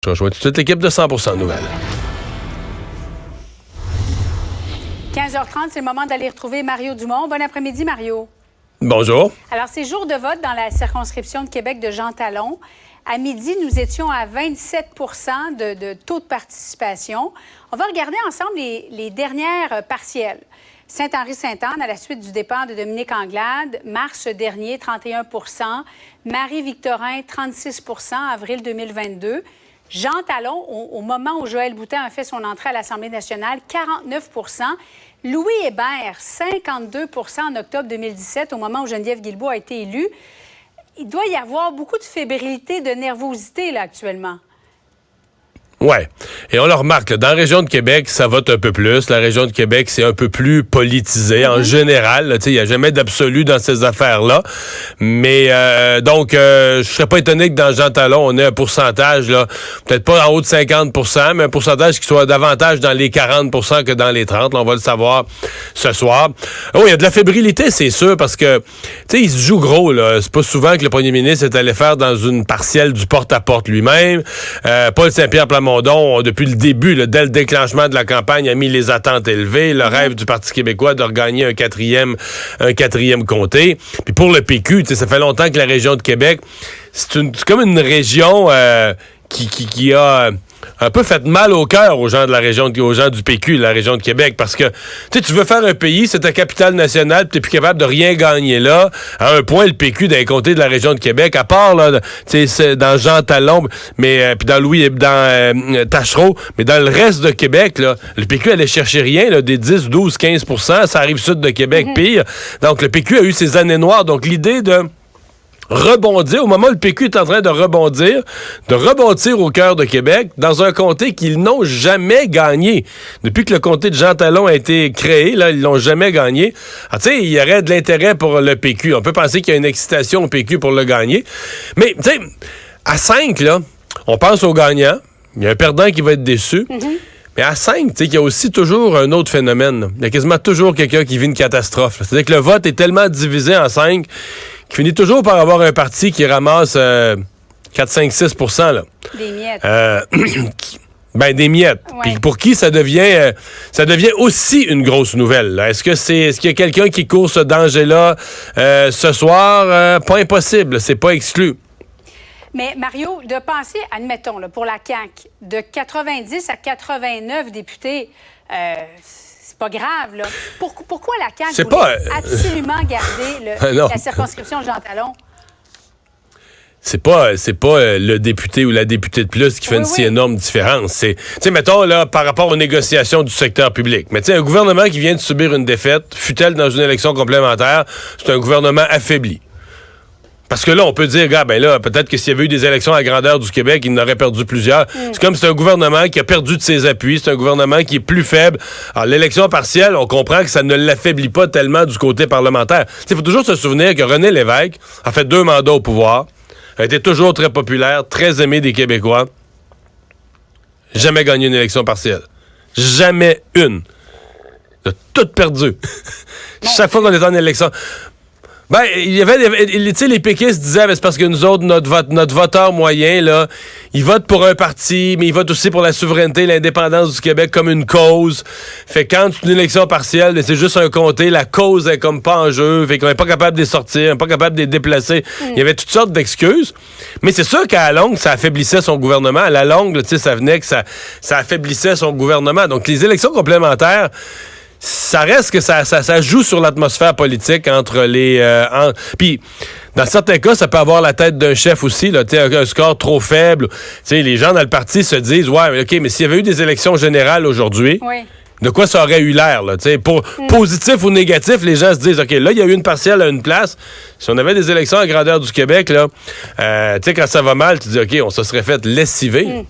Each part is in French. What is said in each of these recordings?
Je rejoins tout de suite l'équipe de 100% Nouvelles. 15h30, c'est le moment d'aller retrouver Mario Dumont. Bon après-midi, Mario. Bonjour. Alors, c'est jour de vote dans la circonscription de Québec de Jean Talon. À midi, nous étions à 27 de taux de participation. On va regarder ensemble les dernières partielles. Saint-Henri-Sainte-Anne, à la suite du départ de Dominique Anglade, mars dernier, 31 Marie-Victorin, 36 avril 2022. Jean Talon, au moment où Joël Boutin a fait son entrée à l'Assemblée nationale, 49 Louis Hébert, 52 en octobre 2017, au moment où Geneviève Guilbeault a été élue. Il doit y avoir beaucoup de fébrilité, de nervosité là, actuellement. Ouais. Et on le remarque, là, dans la région de Québec, ça vote un peu plus. La région de Québec, c'est un peu plus politisé en général. Il n'y a jamais d'absolu dans ces affaires-là. Mais donc, je serais pas étonné que dans Jean Talon, on ait un pourcentage, là, peut-être pas en haut de 50 mais un pourcentage qui soit davantage dans les 40 que dans les 30. Là, on va le savoir ce soir. Oh, il y a de la fébrilité, c'est sûr, parce que, tu sais, il se joue gros, là. C'est pas souvent que le premier ministre est allé faire dans une partielle du porte-à-porte lui-même. Paul Saint-Pierre Plamondon, depuis le début, là, dès le déclenchement de la campagne, a mis les attentes élevées. Le rêve du Parti québécois de regagner un quatrième comté. Puis pour le PQ, ça fait longtemps que la région de Québec, c'est comme une région qui a un peu fait mal au cœur aux gens de la région, aux gens du PQ, de la région de Québec, parce que tu veux faire un pays, c'est ta capitale nationale, puis t'es plus capable de rien gagner là. À un point, le PQ d'un comté de la région de Québec, à part là, dans Jean Talon, mais puis dans Tachereau, mais dans le reste de Québec, là, le PQ allait chercher rien, là, des 10, 12, 15%, ça arrive sud de Québec, pire. Donc le PQ a eu ses années noires. Donc l'idée de rebondir, au moment où le PQ est en train de rebondir au cœur de Québec, dans un comté qu'ils n'ont jamais gagné. Depuis que le comté de Jean Talon a été créé, là, ils l'ont jamais gagné. Alors, tu sais, il y aurait de l'intérêt pour le PQ. On peut penser qu'il y a une excitation au PQ pour le gagner. Mais, tu sais, à 5, là, on pense au gagnant. Il y a un perdant qui va être déçu. Mais à 5, tu sais, il y a aussi toujours un autre phénomène. Là. Il y a quasiment toujours quelqu'un qui vit une catastrophe. Là. C'est-à-dire que le vote est tellement divisé en 5 qui finit toujours par avoir un parti qui ramasse 4, 5, 6 là. Des miettes. Des miettes. Ouais. Puis pour qui ça devient aussi une grosse nouvelle. Là. Est-ce qu'il y a quelqu'un qui court ce danger-là ce soir? Pas impossible, c'est pas exclu. Mais Mario, de penser, admettons, là, pour la CAQ, de 90 à 89 députés, c'est pas grave, là. Pourquoi la CAQ voulait absolument garder la circonscription Jean Talon? C'est pas le député ou la députée de plus qui fait une si énorme différence. C'est, tu sais, mettons, là, par rapport aux négociations du secteur public. Mais tu sais, un gouvernement qui vient de subir une défaite, fût-elle dans une élection complémentaire, c'est un gouvernement affaibli. Parce que là, on peut dire, peut-être que s'il y avait eu des élections à grandeur du Québec, il en aurait perdu plusieurs. C'est comme c'est un gouvernement qui a perdu de ses appuis, c'est un gouvernement qui est plus faible. Alors, l'élection partielle, on comprend que ça ne l'affaiblit pas tellement du côté parlementaire. Il faut toujours se souvenir que René Lévesque a fait 2 mandats au pouvoir, a été toujours très populaire, très aimé des Québécois. Jamais gagné une élection partielle. Jamais une. Il a tout perdu. Chaque fois qu'on est en élection... il y avait les péquistes disaient c'est parce que nous autres, notre voteur moyen, là, il vote pour un parti, mais il vote aussi pour la souveraineté, l'indépendance du Québec comme une cause. Fait que quand c'est une élection partielle, c'est juste un comté, la cause est comme pas en jeu, fait qu'on est pas capable de les sortir, on est pas capable de les déplacer. Il y avait toutes sortes d'excuses. Mais c'est sûr qu'à la longue, ça affaiblissait son gouvernement. À la longue, ça venait que ça affaiblissait son gouvernement. Donc les élections complémentaires, ça reste que ça joue sur l'atmosphère politique entre les... Puis, dans certains cas, ça peut avoir la tête d'un chef aussi, là, un score trop faible. Les gens dans le parti se disent, ouais, OK, mais s'il y avait eu des élections générales aujourd'hui, de quoi ça aurait eu l'air? Là, positif ou négatif, les gens se disent, OK, là, il y a eu une partielle à une place. Si on avait des élections à grandeur du Québec, là, quand ça va mal, tu dis, OK, on se serait fait lessiver.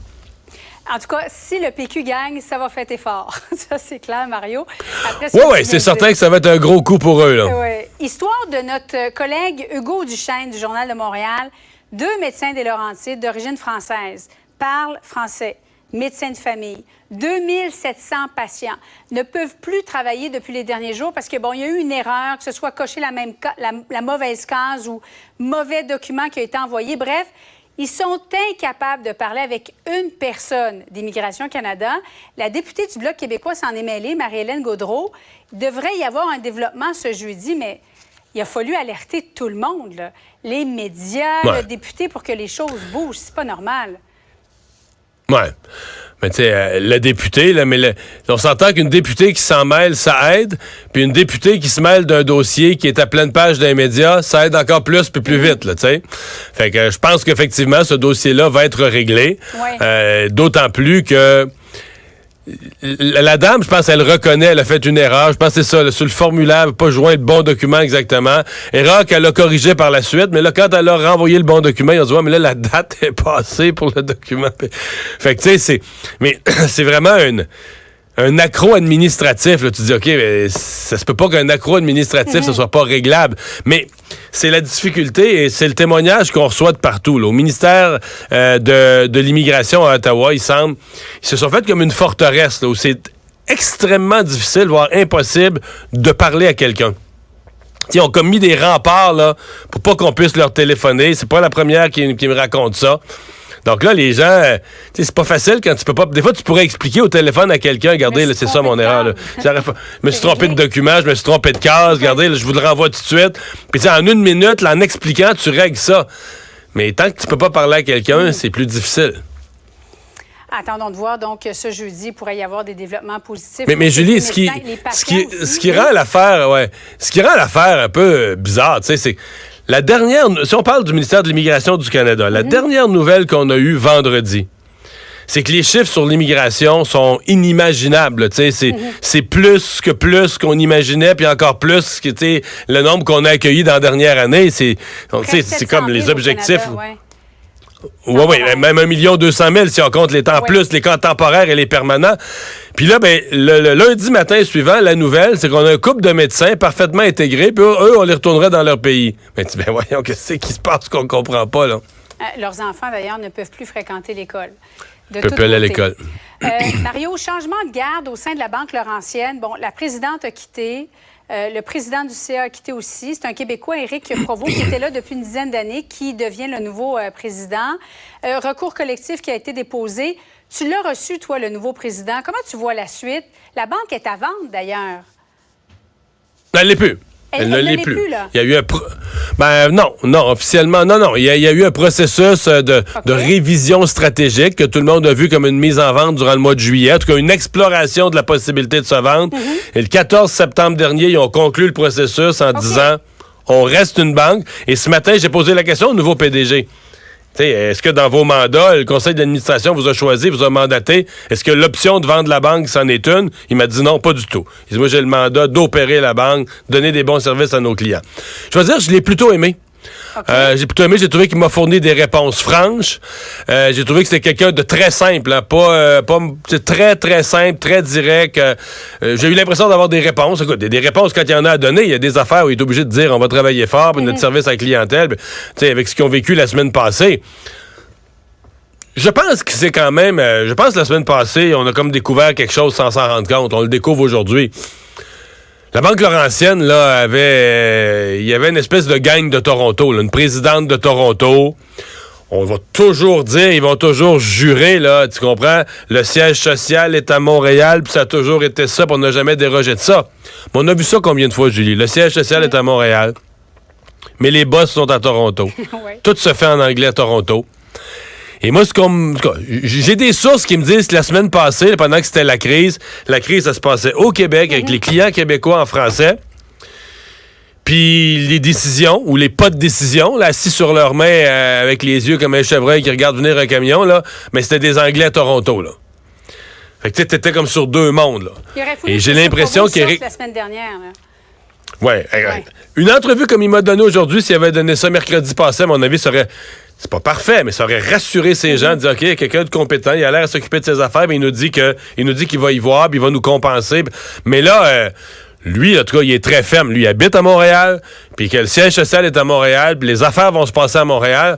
En tout cas, si le PQ gagne, ça va fêter fort. Ça, c'est clair, Mario. Oui, c'est certain que ça va être un gros coup pour eux. Là. Histoire de notre collègue Hugo Duchesne du Journal de Montréal. 2 médecins des Laurentides d'origine française parlent français, médecins de famille. 2700 patients ne peuvent plus travailler depuis les derniers jours parce que, il y a eu une erreur, que ce soit cocher la mauvaise case ou mauvais document qui a été envoyé. Bref, Ils sont incapables de parler avec une personne d'Immigration Canada. La députée du Bloc québécois s'en est mêlée, Marie-Hélène Gaudreault. Il devrait y avoir un développement ce jeudi, mais il a fallu alerter tout le monde, là. Les médias, le député, pour que les choses bougent. C'est pas normal. Ouais. Mais tu sais, le député, là, on s'entend qu'une députée qui s'en mêle, ça aide. Puis une députée qui se mêle d'un dossier qui est à pleine page dans les médias, ça aide encore plus puis plus vite, là, tu sais. Fait que je pense qu'effectivement, ce dossier-là va être réglé. Ouais. D'autant plus que la dame, je pense, elle reconnaît, elle a fait une erreur. Je pense que c'est ça, là, sur le formulaire, elle n'a pas joint le bon document exactement. Erreur qu'elle a corrigée par la suite, mais là, quand elle a renvoyé le bon document, ils ont dit, ouais, mais là, la date est passée pour le document. Fait que, tu sais, c'est vraiment un accro administratif, là. Tu dis, OK, mais ça se peut pas qu'un accro administratif, ce soit pas réglable. Mais c'est la difficulté et c'est le témoignage qu'on reçoit de partout, là. Au ministère de l'Immigration à Ottawa, ils se sont fait comme une forteresse, là, où c'est extrêmement difficile, voire impossible, de parler à quelqu'un. Ils ont comme mis des remparts, là, pour pas qu'on puisse leur téléphoner. C'est pas la première qui me raconte ça. Donc là, les gens, c'est pas facile quand tu peux pas. Des fois, tu pourrais expliquer au téléphone à quelqu'un, regardez, là, c'est ça mon erreur. Là. Je me suis trompé de document, je me suis trompé de case, regardez, là, je vous le renvoie tout de suite. Puis en une minute, là, en expliquant, tu règles ça. Mais tant que tu peux pas parler à quelqu'un, c'est plus difficile. Attendons de voir. Donc, ce jeudi, il pourrait y avoir des développements positifs. Mais Julie, ce qui rend l'affaire un peu bizarre, tu sais, c'est la dernière. Si on parle du ministère de l'Immigration du Canada, la dernière nouvelle qu'on a eue vendredi, c'est que les chiffres sur l'immigration sont inimaginables. Tu sais, c'est plus qu'on imaginait, puis encore plus que le nombre qu'on a accueilli dans la dernière année. C'est comme les objectifs. Oui, même 1 200 000 si on compte les temps plus, les camps temporaires et les permanents. Puis là, le lundi matin suivant, la nouvelle, c'est qu'on a un couple de médecins parfaitement intégrés, puis eux, on les retournerait dans leur pays. Mais voyons, qu'est-ce qui se passe qu'on comprend pas, là? Leurs enfants, d'ailleurs, ne peuvent plus fréquenter l'école. Ils peuvent plus aller à l'école. Mario, changement de garde au sein de la Banque Laurentienne. Bon, la présidente a quitté. Le président du CA a quitté aussi. C'est un Québécois, Éric Provost, qui était là depuis une dizaine d'années, qui devient le nouveau président. Recours collectif qui a été déposé. Tu l'as reçu, toi, le nouveau président. Comment tu vois la suite? La banque est à vendre, d'ailleurs. Elle l'est plus. Elle ne l'est plus. Là. Il y a eu non, officiellement, non. Il y a eu un processus de révision stratégique que tout le monde a vu comme une mise en vente durant le mois de juillet. En tout cas, une exploration de la possibilité de se vendre. Et le 14 septembre dernier, ils ont conclu le processus en disant on reste une banque. Et ce matin, j'ai posé la question au nouveau PDG. Est-ce que dans vos mandats, le conseil d'administration vous a choisi, vous a mandaté? Est-ce que l'option de vendre la banque, c'en est une? Il m'a dit non, pas du tout. Il dit, moi, j'ai le mandat d'opérer la banque, donner des bons services à nos clients. Je veux dire, je l'ai plutôt aimé. Okay. J'ai trouvé qu'il m'a fourni des réponses franches. J'ai trouvé que c'était quelqu'un de très simple, hein, pas très, très simple, très direct. J'ai eu l'impression d'avoir des réponses. Écoute, des réponses quand il y en a à donner. Il y a des affaires où il est obligé de dire on va travailler fort pour notre service à la clientèle. Avec ce qu'ils ont vécu la semaine passée. Je pense que c'est quand même... je pense que la semaine passée, on a comme découvert quelque chose sans s'en rendre compte. On le découvre aujourd'hui. La Banque Laurentienne, là, il y avait une espèce de gang de Toronto, là, une présidente de Toronto. On va toujours dire, ils vont toujours jurer, là, tu comprends? Le siège social est à Montréal, puis ça a toujours été ça, puis on n'a jamais dérogé de ça. Mais on a vu ça combien de fois, Julie? Le siège social est à Montréal, mais les boss sont à Toronto. Tout se fait en anglais à Toronto. Et moi, j'ai des sources qui me disent que la semaine passée, pendant que c'était la crise, ça se passait au Québec avec les clients québécois en français. Puis les décisions, ou les pas de décision, là, assis sur leurs mains avec les yeux comme un chevreuil qui regarde venir un camion, là, mais c'était des Anglais à Toronto, là. Fait que t'étais comme sur deux mondes, là. Et j'ai l'impression qu'Éric... la semaine dernière, là. Ouais. Une entrevue comme il m'a donné aujourd'hui, s'il avait donné ça mercredi passé, à mon avis, ça aurait... C'est pas parfait, mais ça aurait rassuré ces gens, de dire, OK, il y a quelqu'un de compétent, il a l'air à s'occuper de ses affaires, mais il nous dit qu'il va y voir, puis il va nous compenser. Mais là, lui, en tout cas, il est très ferme. Lui, il habite à Montréal, puis que le siège social est à Montréal, puis les affaires vont se passer à Montréal.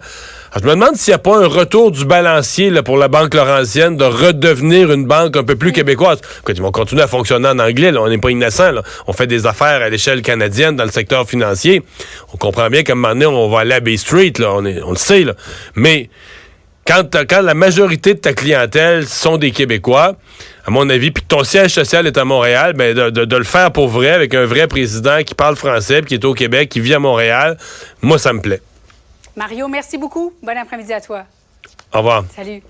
Alors, je me demande s'il n'y a pas un retour du balancier là, pour la Banque Laurentienne de redevenir une banque un peu plus québécoise. Écoute, ils vont continuer à fonctionner en anglais. Là. On n'est pas innocents. Là. On fait des affaires à l'échelle canadienne dans le secteur financier. On comprend bien qu'à un moment donné, on va aller à Bay Street. Là. On le sait. Là. Mais quand la majorité de ta clientèle sont des Québécois, à mon avis, puis que ton siège social est à Montréal, ben de le faire pour vrai, avec un vrai président qui parle français, puis qui est au Québec, qui vit à Montréal, moi, ça me plaît. Mario, merci beaucoup. Bon après-midi à toi. Au revoir. Salut.